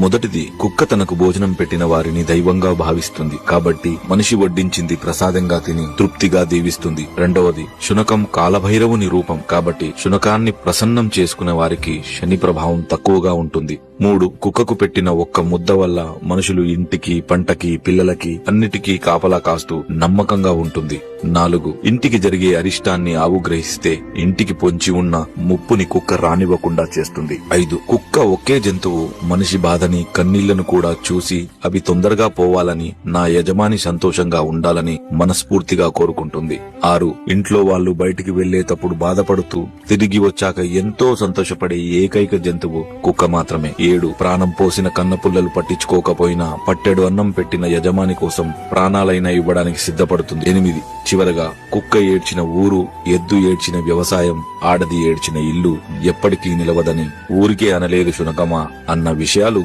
మొదటిది, కుక్క తనకు భోజనం పెట్టిన వారిని దైవంగా భావిస్తుంది కాబట్టి మనిషి వడ్డించింది ప్రసాదంగా తిని తృప్తిగా దీవిస్తుంది. రెండవది, శునకం కాలభైరవుని రూపం కాబట్టి శునకాన్ని ప్రసన్నం చేసుకునే వారికి శని ప్రభావం తక్కువగా ఉంటుంది. 3, కుక్కకు పెట్టిన ఒక్క ముద్ద వల్ల మనుషులు ఇంటికి, పంటకి, పిల్లలకి అన్నిటికీ కాపలా కాస్తూ నమ్మకంగా ఉంటుంది. 4, ఇంటికి జరిగే అరిష్టాన్ని ఆవు గ్రహిస్తే ఇంటికి పొంచి ఉన్న ముప్పుని కుక్క రానివ్వకుండా చేస్తుంది. 5, కుక్క ఒకే జంతువు మనిషి బాధని, కన్నీళ్లను కూడా చూసి అవి తొందరగా పోవాలని, నా యజమాని సంతోషంగా ఉండాలని మనస్ఫూర్తిగా కోరుకుంటుంది. 6, ఇంట్లో వాళ్ళు బయటికి వెళ్లేటప్పుడు బాధపడుతూ తిరిగి వచ్చాక ఎంతో సంతోషపడే ఏకైక జంతువు కుక్క మాత్రమే. 7, ప్రాణం పోసిన కన్నపుల్లలు పట్టించుకోకపోయినా పట్టెడు అన్నం పెట్టిన యజమాని కోసం ప్రాణాలైనా ఇవ్వడానికి సిద్ధపడుతుంది. 8, చివరగా కుక్క ఏడ్చిన ఊరు, ఎద్దు ఏడ్చిన వ్యవసాయం, ఆడది ఏడ్చిన ఇల్లు ఎప్పటికీ నిలవదని ఊరికే అనలేదు శునకమా అన్న విషయాలు